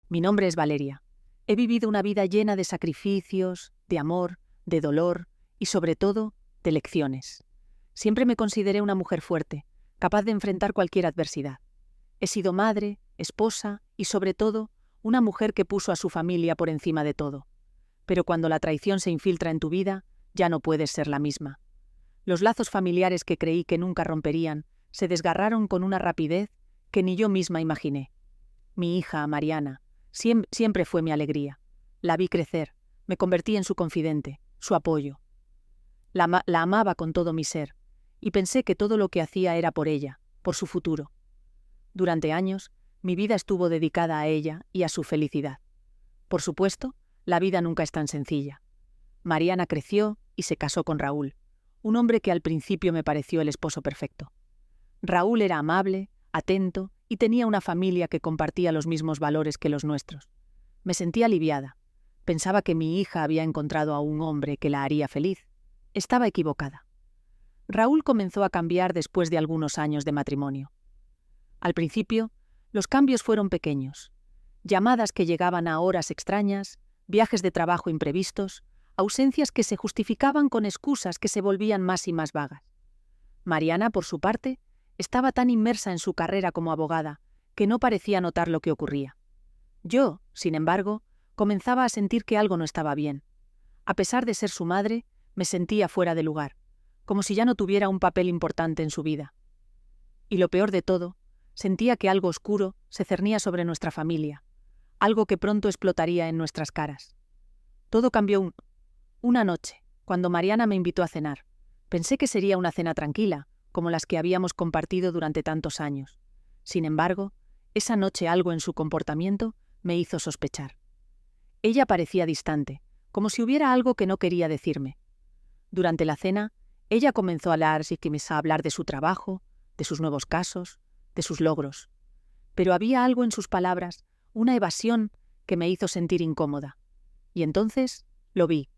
Mi nombre es Valeria. He vivido una vida llena de sacrificios, de amor, de dolor y, sobre todo, de lecciones. Siempre me consideré una mujer fuerte, capaz de enfrentar cualquier adversidad. He sido madre, esposa y, sobre todo, una mujer que puso a su familia por encima de todo. Pero cuando la traición se infiltra en tu vida, ya no puedes ser la misma. Los lazos familiares que creí que nunca romperían se desgarraron con una rapidez que ni yo misma imaginé. Mi hija, Mariana, siempre fue mi alegría. La vi crecer, me convertí en su confidente, su apoyo. La amaba con todo mi ser, y pensé que todo lo que hacía era por ella, por su futuro. Durante años, mi vida estuvo dedicada a ella y a su felicidad. Por supuesto, la vida nunca es tan sencilla. Mariana creció y se casó con Raúl, un hombre que al principio me pareció el esposo perfecto. Raúl era amable, atento y tenía una familia que compartía los mismos valores que los nuestros. Me sentía aliviada. Pensaba que mi hija había encontrado a un hombre que la haría feliz. Estaba equivocada. Raúl comenzó a cambiar después de algunos años de matrimonio. Al principio, los cambios fueron pequeños. Llamadas que llegaban a horas extrañas, viajes de trabajo imprevistos, ausencias que se justificaban con excusas que se volvían más y más vagas. Mariana, por su parte, estaba tan inmersa en su carrera como abogada que no parecía notar lo que ocurría. Yo, sin embargo, comenzaba a sentir que algo no estaba bien. A pesar de ser su madre, me sentía fuera de lugar, como si ya no tuviera un papel importante en su vida. Y lo peor de todo, sentía que algo oscuro se cernía sobre nuestra familia, algo que pronto explotaría en nuestras caras. Todo cambió una noche, cuando Mariana me invitó a cenar. Pensé que sería una cena tranquila, como las que habíamos compartido durante tantos años. Sin embargo, esa noche algo en su comportamiento me hizo sospechar. Ella parecía distante, como si hubiera algo que no quería decirme. Durante la cena, ella comenzó a hablar de su trabajo, de sus nuevos casos, de sus logros. Pero había algo en sus palabras, una evasión que me hizo sentir incómoda. Y entonces lo vi.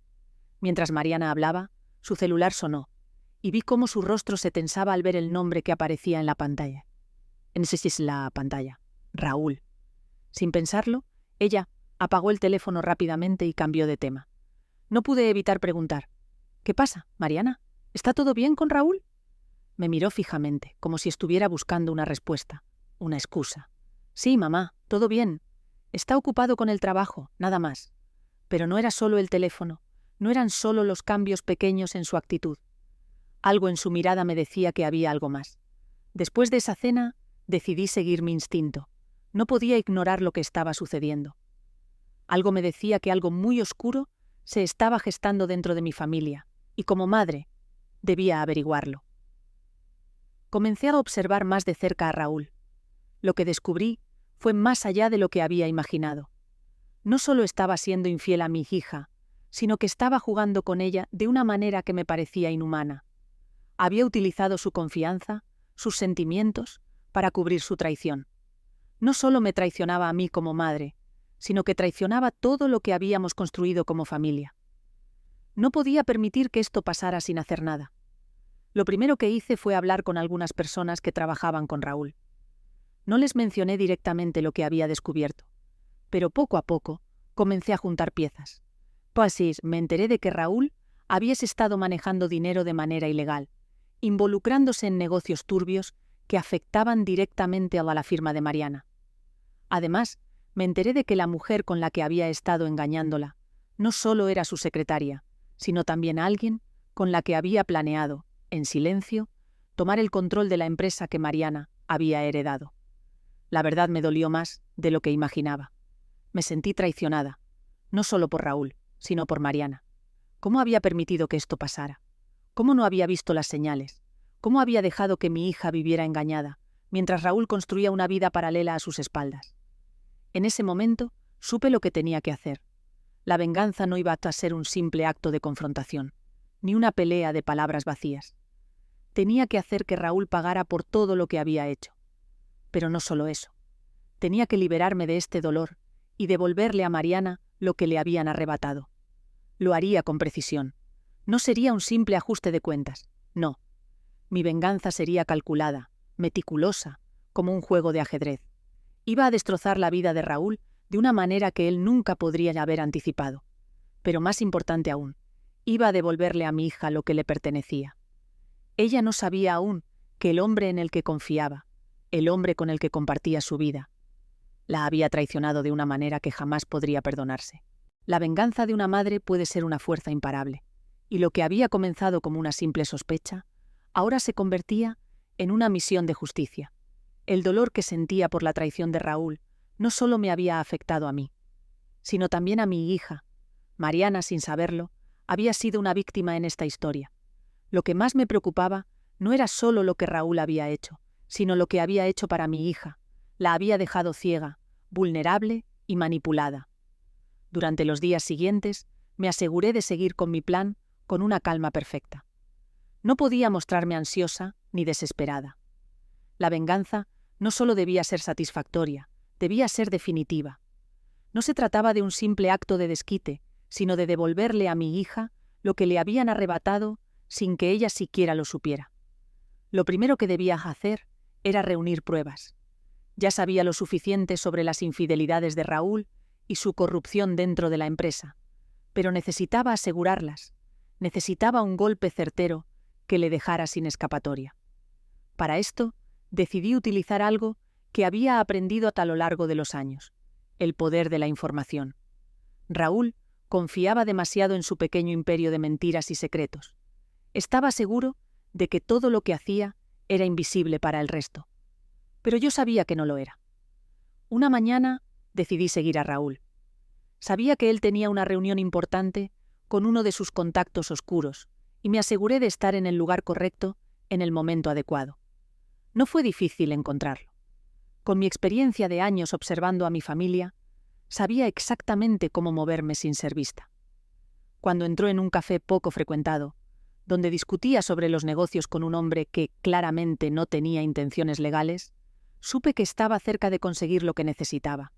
Mientras Mariana hablaba, su celular sonó, y vi cómo su rostro se tensaba al ver el nombre que aparecía en la pantalla. Raúl. Sin pensarlo, ella apagó el teléfono rápidamente y cambió de tema. No pude evitar preguntar: ¿qué pasa, Mariana? ¿Está todo bien con Raúl? Me miró fijamente, como si estuviera buscando una respuesta, una excusa. Sí, mamá, todo bien. Está ocupado con el trabajo, nada más. Pero no era solo el teléfono, no eran solo los cambios pequeños en su actitud. Algo en su mirada me decía que había algo más. Después de esa cena, decidí seguir mi instinto. No podía ignorar lo que estaba sucediendo. Algo me decía que algo muy oscuro se estaba gestando dentro de mi familia, y como madre, debía averiguarlo. Comencé a observar más de cerca a Raúl. Lo que descubrí fue más allá de lo que había imaginado. No solo estaba siendo infiel a mi hija, sino que estaba jugando con ella de una manera que me parecía inhumana. Había utilizado su confianza, sus sentimientos, para cubrir su traición. No solo me traicionaba a mí como madre, sino que traicionaba todo lo que habíamos construido como familia. No podía permitir que esto pasara sin hacer nada. Lo primero que hice fue hablar con algunas personas que trabajaban con Raúl. No les mencioné directamente lo que había descubierto, pero poco a poco comencé a juntar piezas. Pues sí, me enteré de que Raúl había estado manejando dinero de manera ilegal, involucrándose en negocios turbios que afectaban directamente a la firma de Mariana. Además, me enteré de que la mujer con la que había estado engañándola no solo era su secretaria, sino también alguien con la que había planeado, en silencio, tomar el control de la empresa que Mariana había heredado. La verdad me dolió más de lo que imaginaba. Me sentí traicionada, no solo por Raúl, sino por Mariana. ¿Cómo había permitido que esto pasara? ¿Cómo no había visto las señales? ¿Cómo había dejado que mi hija viviera engañada, mientras Raúl construía una vida paralela a sus espaldas? En ese momento, supe lo que tenía que hacer. La venganza no iba a ser un simple acto de confrontación, ni una pelea de palabras vacías. Tenía que hacer que Raúl pagara por todo lo que había hecho. Pero no solo eso. Tenía que liberarme de este dolor y devolverle a Mariana lo que le habían arrebatado. Lo haría con precisión. No sería un simple ajuste de cuentas, no. Mi venganza sería calculada, meticulosa, como un juego de ajedrez. Iba a destrozar la vida de Raúl de una manera que él nunca podría haber anticipado. Pero más importante aún, iba a devolverle a mi hija lo que le pertenecía. Ella no sabía aún que el hombre en el que confiaba, el hombre con el que compartía su vida, la había traicionado de una manera que jamás podría perdonarse. La venganza de una madre puede ser una fuerza imparable, y lo que había comenzado como una simple sospecha, ahora se convertía en una misión de justicia. El dolor que sentía por la traición de Raúl no solo me había afectado a mí, sino también a mi hija. Mariana, sin saberlo, había sido una víctima en esta historia. Lo que más me preocupaba no era solo lo que Raúl había hecho, sino lo que había hecho para mi hija. La había dejado ciega, vulnerable y manipulada. Durante los días siguientes, me aseguré de seguir con mi plan con una calma perfecta. No podía mostrarme ansiosa ni desesperada. La venganza no solo debía ser satisfactoria, debía ser definitiva. No se trataba de un simple acto de desquite, sino de devolverle a mi hija lo que le habían arrebatado sin que ella siquiera lo supiera. Lo primero que debía hacer era reunir pruebas. Ya sabía lo suficiente sobre las infidelidades de Raúl y su corrupción dentro de la empresa, pero necesitaba asegurarlas. Necesitaba un golpe certero que le dejara sin escapatoria. Para esto, decidí utilizar algo que había aprendido a lo largo de los años: el poder de la información. Raúl confiaba demasiado en su pequeño imperio de mentiras y secretos. Estaba seguro de que todo lo que hacía era invisible para el resto. Pero yo sabía que no lo era. Una mañana decidí seguir a Raúl. Sabía que él tenía una reunión importante con uno de sus contactos oscuros, y me aseguré de estar en el lugar correcto en el momento adecuado. No fue difícil encontrarlo. Con mi experiencia de años observando a mi familia, sabía exactamente cómo moverme sin ser vista. Cuando entró en un café poco frecuentado, donde discutía sobre los negocios con un hombre que claramente no tenía intenciones legales, supe que estaba cerca de conseguir lo que necesitaba.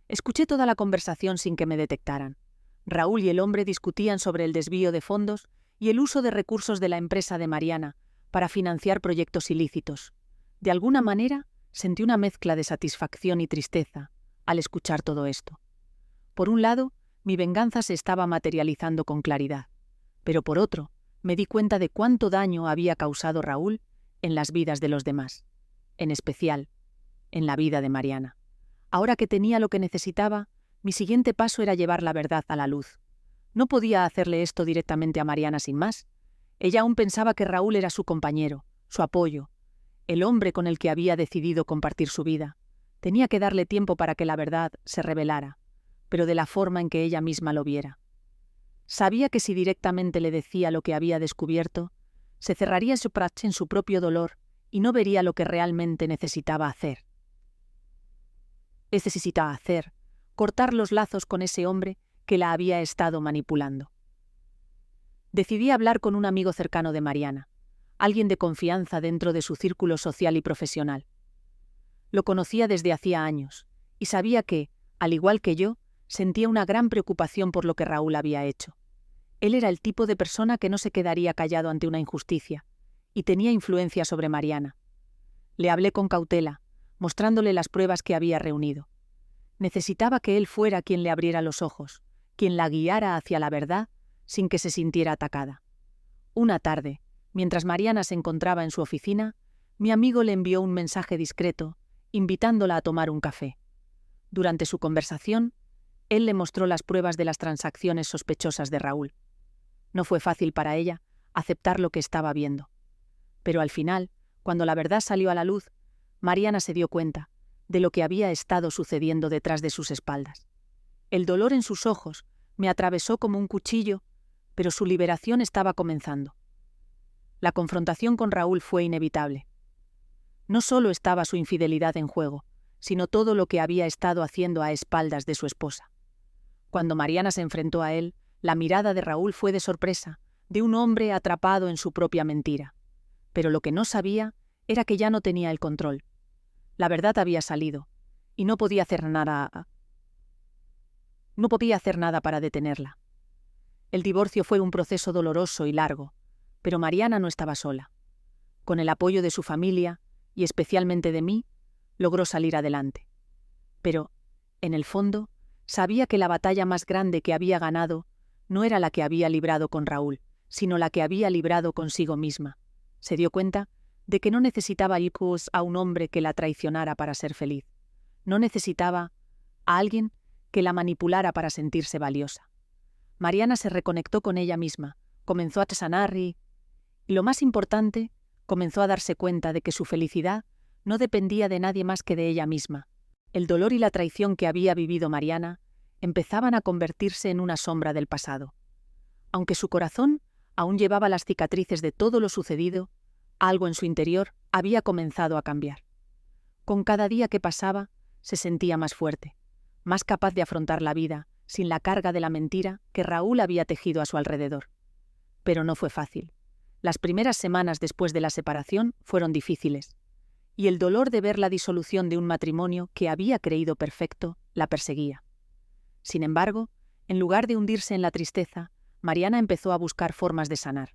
Escuché toda la conversación sin que me detectaran. Raúl y el hombre discutían sobre el desvío de fondos y el uso de recursos de la empresa de Mariana para financiar proyectos ilícitos. De alguna manera, sentí una mezcla de satisfacción y tristeza al escuchar todo esto. Por un lado, mi venganza se estaba materializando con claridad, pero por otro, me di cuenta de cuánto daño había causado Raúl en las vidas de los demás, en especial en la vida de Mariana. Ahora que tenía lo que necesitaba, mi siguiente paso era llevar la verdad a la luz. No podía hacerle esto directamente a Mariana sin más. Ella aún pensaba que Raúl era su compañero, su apoyo, el hombre con el que había decidido compartir su vida. Tenía que darle tiempo para que la verdad se revelara, pero de la forma en que ella misma lo viera. Sabía que si directamente le decía lo que había descubierto, se cerraría en su propio dolor y no vería lo que realmente necesitaba hacer. Necesitaba cortar los lazos con ese hombre que la había estado manipulando. Decidí hablar con un amigo cercano de Mariana, alguien de confianza dentro de su círculo social y profesional. Lo conocía desde hacía años y sabía que, al igual que yo, sentía una gran preocupación por lo que Raúl había hecho. Él era el tipo de persona que no se quedaría callado ante una injusticia, y tenía influencia sobre Mariana. Le hablé con cautela, mostrándole las pruebas que había reunido. Necesitaba que él fuera quien le abriera los ojos, quien la guiara hacia la verdad sin que se sintiera atacada. Una tarde, mientras Mariana se encontraba en su oficina, mi amigo le envió un mensaje discreto, invitándola a tomar un café. Durante su conversación, él le mostró las pruebas de las transacciones sospechosas de Raúl. No fue fácil para ella aceptar lo que estaba viendo. Pero al final, cuando la verdad salió a la luz, Mariana se dio cuenta de lo que había estado sucediendo detrás de sus espaldas. El dolor en sus ojos me atravesó como un cuchillo, pero su liberación estaba comenzando. La confrontación con Raúl fue inevitable. No solo estaba su infidelidad en juego, sino todo lo que había estado haciendo a espaldas de su esposa. Cuando Mariana se enfrentó a él, la mirada de Raúl fue de sorpresa, de un hombre atrapado en su propia mentira. Pero lo que no sabía era que ya no tenía el control. La verdad había salido, y no podía hacer nada. No podía hacer nada para detenerla. El divorcio fue un proceso doloroso y largo, pero Mariana no estaba sola. Con el apoyo de su familia, y especialmente de mí, logró salir adelante. Pero, en el fondo, Sabía que la batalla más grande que había ganado no era la que había librado con Raúl, sino la que había librado consigo misma. Se dio cuenta de que no necesitaba ir a un hombre que la traicionara para ser feliz. No necesitaba a alguien que la manipulara para sentirse valiosa. Mariana se reconectó con ella misma, comenzó a sanar y lo más importante, comenzó a darse cuenta de que su felicidad no dependía de nadie más que de ella misma. El dolor y la traición que había vivido Mariana empezaban a convertirse en una sombra del pasado. Aunque su corazón aún llevaba las cicatrices de todo lo sucedido, algo en su interior había comenzado a cambiar. Con cada día que pasaba, se sentía más fuerte, más capaz de afrontar la vida, sin la carga de la mentira que Raúl había tejido a su alrededor. Pero no fue fácil. Las primeras semanas después de la separación fueron difíciles, y el dolor de ver la disolución de un matrimonio que había creído perfecto la perseguía. Sin embargo, en lugar de hundirse en la tristeza, Mariana empezó a buscar formas de sanar.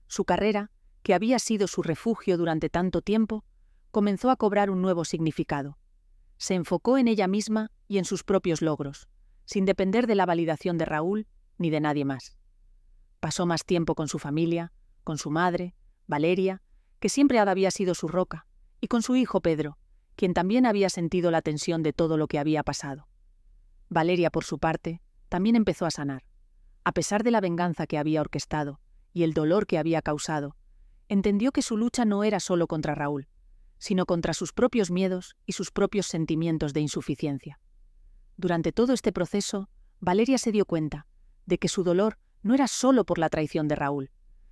Su carrera, que había sido su refugio durante tanto tiempo, comenzó a cobrar un nuevo significado. Se enfocó en ella misma y en sus propios logros, sin depender de la validación de Raúl ni de nadie más. Pasó más tiempo con su familia, con su madre, Valeria, que siempre había sido su roca, y con su hijo Pedro, quien también había sentido la tensión de todo lo que había pasado. Valeria, por su parte, también empezó a sanar. A pesar de la venganza que había orquestado y el dolor que había causado, entendió que su lucha no era solo contra Raúl, sino contra sus propios miedos y sus propios sentimientos de insuficiencia. Durante todo este proceso, Valeria se dio cuenta de que su dolor no era solo por la traición de Raúl,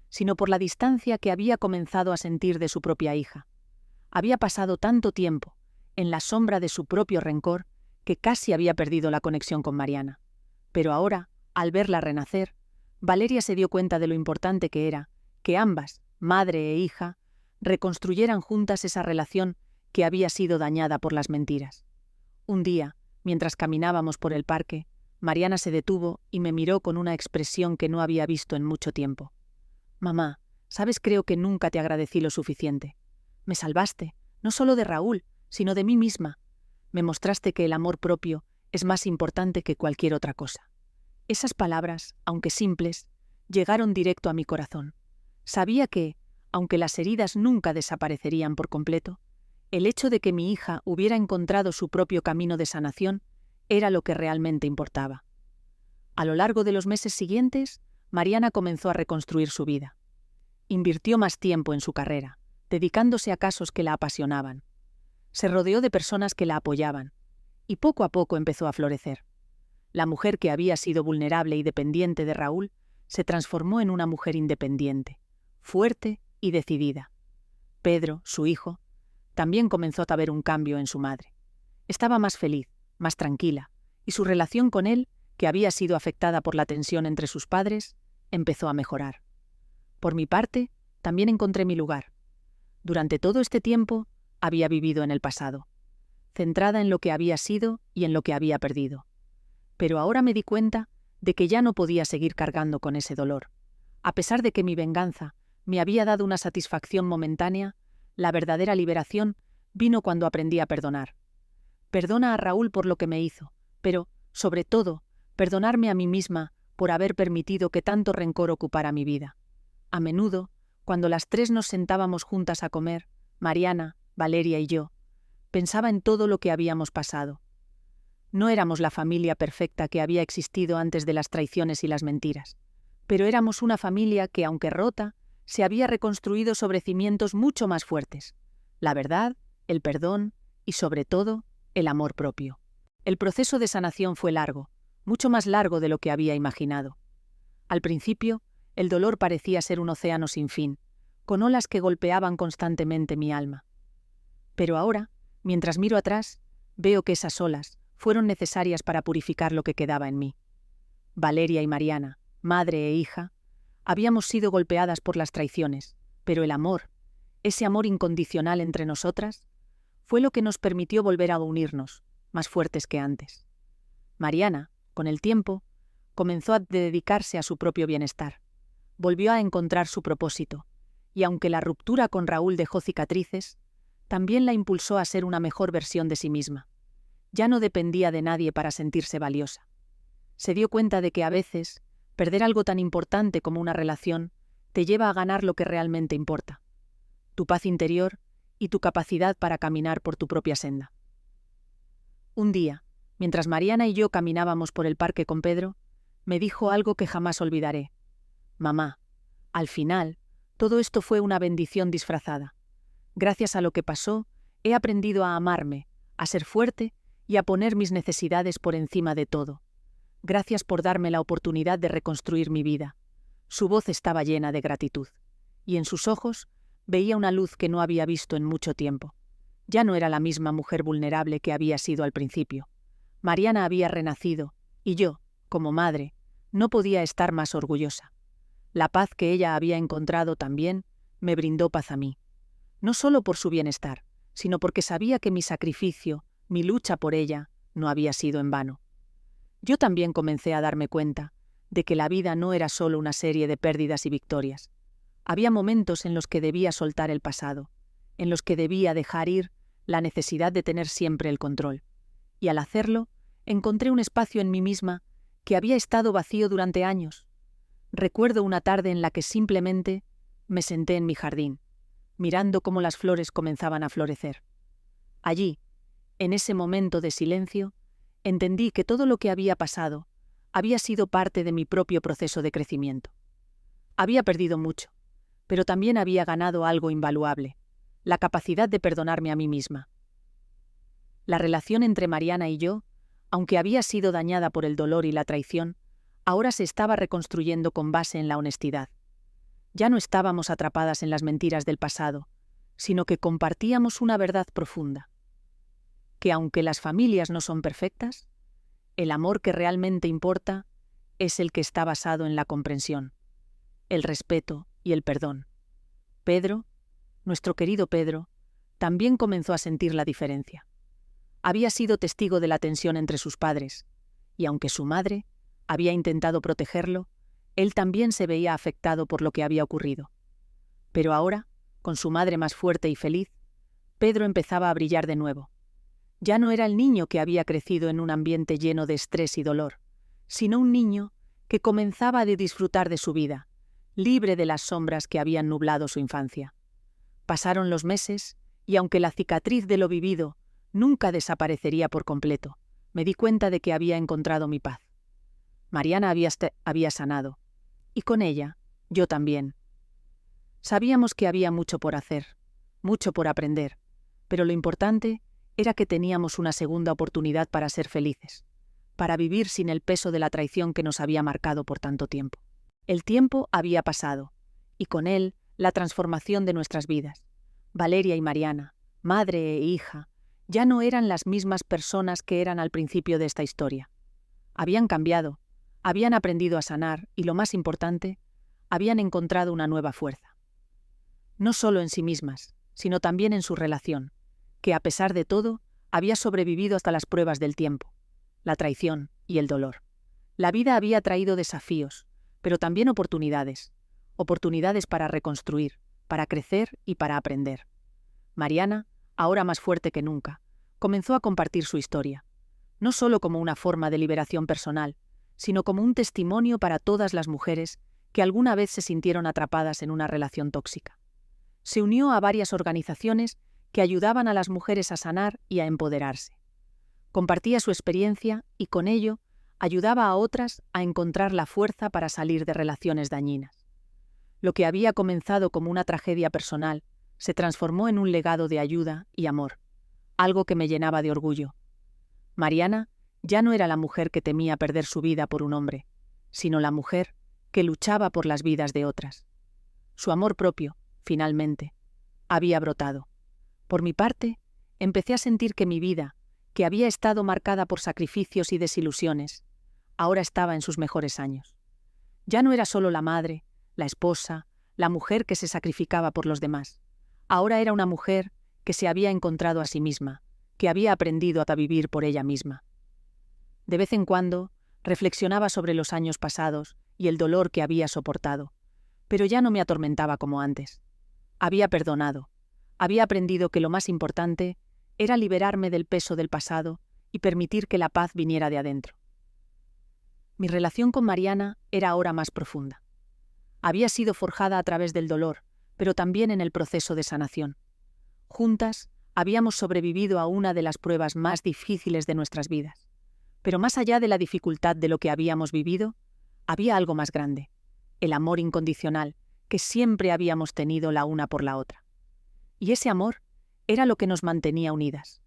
sino por la distancia que había comenzado a sentir de su propia hija. Había pasado tanto tiempo en la sombra de su propio rencor que casi había perdido la conexión con Mariana. Pero ahora, al verla renacer, Valeria se dio cuenta de lo importante que era que ambas, madre e hija, reconstruyeran juntas esa relación que había sido dañada por las mentiras. Un día, mientras caminábamos por el parque, Mariana se detuvo y me miró con una expresión que no había visto en mucho tiempo. «Mamá, sabes, creo que nunca te agradecí lo suficiente. Me salvaste, no solo de Raúl, sino de mí misma. Me mostraste que el amor propio es más importante que cualquier otra cosa». Esas palabras, aunque simples, llegaron directo a mi corazón. Sabía que, aunque las heridas nunca desaparecerían por completo, el hecho de que mi hija hubiera encontrado su propio camino de sanación era lo que realmente importaba. A lo largo de los meses siguientes, Mariana comenzó a reconstruir su vida. Invirtió más tiempo en su carrera, dedicándose a casos que la apasionaban. Se rodeó de personas que la apoyaban, y poco a poco empezó a florecer. La mujer que había sido vulnerable y dependiente de Raúl se transformó en una mujer independiente, fuerte y decidida. Pedro, su hijo, también comenzó a ver un cambio en su madre. Estaba más feliz, más tranquila, y su relación con él, que había sido afectada por la tensión entre sus padres, empezó a mejorar. Por mi parte, también encontré mi lugar. Durante todo este tiempo, había vivido en el pasado, centrada en lo que había sido y en lo que había perdido. Pero ahora me di cuenta de que ya no podía seguir cargando con ese dolor. A pesar de que mi venganza me había dado una satisfacción momentánea, la verdadera liberación vino cuando aprendí a perdonar. Perdona a Raúl por lo que me hizo, pero, sobre todo, perdonarme a mí misma por haber permitido que tanto rencor ocupara mi vida. A menudo, cuando las tres nos sentábamos juntas a comer, Mariana, Valeria y yo, pensaba en todo lo que habíamos pasado. No éramos la familia perfecta que había existido antes de las traiciones y las mentiras, pero éramos una familia que, aunque rota, se había reconstruido sobre cimientos mucho más fuertes: la verdad, el perdón y, sobre todo, el amor propio. El proceso de sanación fue largo, mucho más largo de lo que había imaginado. Al principio, el dolor parecía ser un océano sin fin, con olas que golpeaban constantemente mi alma. Pero ahora, mientras miro atrás, veo que esas olas fueron necesarias para purificar lo que quedaba en mí. Valeria y Mariana, madre e hija, habíamos sido golpeadas por las traiciones, pero el amor, ese amor incondicional entre nosotras, fue lo que nos permitió volver a unirnos, más fuertes que antes. Mariana, con el tiempo, comenzó a dedicarse a su propio bienestar. Volvió a encontrar su propósito, y aunque la ruptura con Raúl dejó cicatrices, también la impulsó a ser una mejor versión de sí misma. Ya no dependía de nadie para sentirse valiosa. Se dio cuenta de que a veces, perder algo tan importante como una relación te lleva a ganar lo que realmente importa: tu paz interior y tu capacidad para caminar por tu propia senda. Un día, mientras Mariana y yo caminábamos por el parque con Pedro, me dijo algo que jamás olvidaré. Mamá, al final, todo esto fue una bendición disfrazada. Gracias a lo que pasó, he aprendido a amarme, a ser fuerte y a poner mis necesidades por encima de todo. Gracias por darme la oportunidad de reconstruir mi vida. Su voz estaba llena de gratitud, y en sus ojos veía una luz que no había visto en mucho tiempo. Ya no era la misma mujer vulnerable que había sido al principio. Mariana había renacido, y yo, como madre, no podía estar más orgullosa. La paz que ella había encontrado también me brindó paz a mí. No solo por su bienestar, sino porque sabía que mi sacrificio, mi lucha por ella, no había sido en vano. Yo también comencé a darme cuenta de que la vida no era solo una serie de pérdidas y victorias. Había momentos en los que debía soltar el pasado, en los que debía dejar ir la necesidad de tener siempre el control. Y al hacerlo, encontré un espacio en mí misma que había estado vacío durante años. Recuerdo una tarde en la que simplemente me senté en mi jardín, mirando cómo las flores comenzaban a florecer. Allí, en ese momento de silencio, entendí que todo lo que había pasado había sido parte de mi propio proceso de crecimiento. Había perdido mucho, pero también había ganado algo invaluable: la capacidad de perdonarme a mí misma. La relación entre Mariana y yo, aunque había sido dañada por el dolor y la traición, ahora se estaba reconstruyendo con base en la honestidad. Ya no estábamos atrapadas en las mentiras del pasado, sino que compartíamos una verdad profunda: que aunque las familias no son perfectas, el amor que realmente importa es el que está basado en la comprensión, el respeto y el perdón. Pedro, nuestro querido Pedro, también comenzó a sentir la diferencia. Había sido testigo de la tensión entre sus padres, y aunque su madre había intentado protegerlo, él también se veía afectado por lo que había ocurrido. Pero ahora, con su madre más fuerte y feliz, Pedro empezaba a brillar de nuevo. Ya no era el niño que había crecido en un ambiente lleno de estrés y dolor, sino un niño que comenzaba a disfrutar de su vida, libre de las sombras que habían nublado su infancia. Pasaron los meses, y aunque la cicatriz de lo vivido nunca desaparecería por completo, me di cuenta de que había encontrado mi paz. Mariana había sanado, y con ella, yo también. Sabíamos que había mucho por hacer, mucho por aprender, pero lo importante era que teníamos una segunda oportunidad para ser felices, para vivir sin el peso de la traición que nos había marcado por tanto tiempo. El tiempo había pasado, y con él la transformación de nuestras vidas. Valeria y Mariana, madre e hija, ya no eran las mismas personas que eran al principio de esta historia. Habían cambiado, habían aprendido a sanar y, lo más importante, habían encontrado una nueva fuerza. No solo en sí mismas, sino también en su relación, que a pesar de todo había sobrevivido hasta las pruebas del tiempo, la traición y el dolor. La vida había traído desafíos, pero también oportunidades para reconstruir, para crecer y para aprender. Mariana, ahora más fuerte que nunca, comenzó a compartir su historia, no solo como una forma de liberación personal, sino como un testimonio para todas las mujeres que alguna vez se sintieron atrapadas en una relación tóxica. Se unió a varias organizaciones que ayudaban a las mujeres a sanar y a empoderarse. Compartía su experiencia y, con ello, ayudaba a otras a encontrar la fuerza para salir de relaciones dañinas. Lo que había comenzado como una tragedia personal se transformó en un legado de ayuda y amor, algo que me llenaba de orgullo. Mariana ya no era la mujer que temía perder su vida por un hombre, sino la mujer que luchaba por las vidas de otras. Su amor propio, finalmente, había brotado. Por mi parte, empecé a sentir que mi vida, que había estado marcada por sacrificios y desilusiones, ahora estaba en sus mejores años. Ya no era solo la madre, la esposa, la mujer que se sacrificaba por los demás. Ahora era una mujer que se había encontrado a sí misma, que había aprendido a vivir por ella misma. De vez en cuando, reflexionaba sobre los años pasados y el dolor que había soportado, pero ya no me atormentaba como antes. Había perdonado, había aprendido que lo más importante era liberarme del peso del pasado y permitir que la paz viniera de adentro. Mi relación con Mariana era ahora más profunda. Había sido forjada a través del dolor, pero también en el proceso de sanación. Juntas, habíamos sobrevivido a una de las pruebas más difíciles de nuestras vidas. Pero más allá de la dificultad de lo que habíamos vivido, había algo más grande, el amor incondicional que siempre habíamos tenido la una por la otra. Y ese amor era lo que nos mantenía unidas.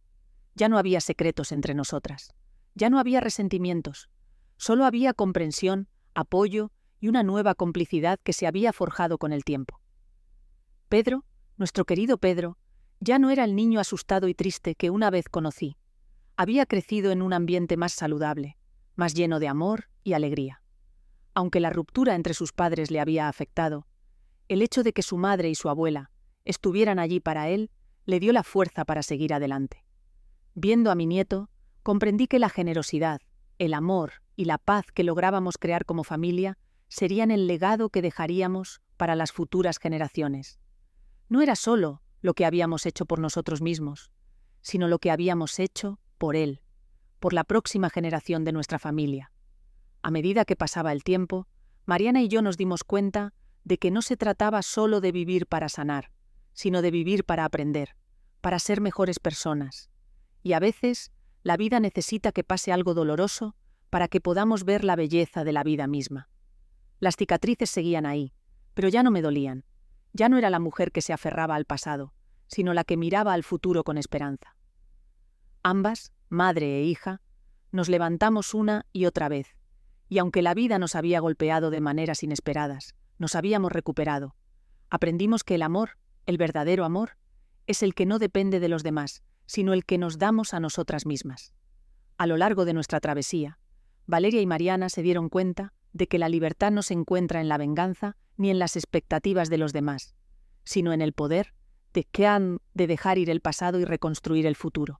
Ya no había secretos entre nosotras, ya no había resentimientos, solo había comprensión, apoyo y una nueva complicidad que se había forjado con el tiempo. Pedro, nuestro querido Pedro, ya no era el niño asustado y triste que una vez conocí. Había crecido en un ambiente más saludable, más lleno de amor y alegría. Aunque la ruptura entre sus padres le había afectado, el hecho de que su madre y su abuela estuvieran allí para él le dio la fuerza para seguir adelante. Viendo a mi nieto, comprendí que la generosidad, el amor y la paz que lográbamos crear como familia serían el legado que dejaríamos para las futuras generaciones. No era solo lo que habíamos hecho por nosotros mismos, sino lo que habíamos hecho por él, por la próxima generación de nuestra familia. A medida que pasaba el tiempo, Mariana y yo nos dimos cuenta de que no se trataba solo de vivir para sanar, sino de vivir para aprender, para ser mejores personas. Y a veces, la vida necesita que pase algo doloroso para que podamos ver la belleza de la vida misma. Las cicatrices seguían ahí, pero ya no me dolían. Ya no era la mujer que se aferraba al pasado, sino la que miraba al futuro con esperanza. Ambas, madre e hija, nos levantamos una y otra vez, y aunque la vida nos había golpeado de maneras inesperadas, nos habíamos recuperado. Aprendimos que el amor, el verdadero amor, es el que no depende de los demás, sino el que nos damos a nosotras mismas. A lo largo de nuestra travesía, Valeria y Mariana se dieron cuenta de que la libertad no se encuentra en la venganza ni en las expectativas de los demás, sino en el poder de dejar ir el pasado y reconstruir el futuro.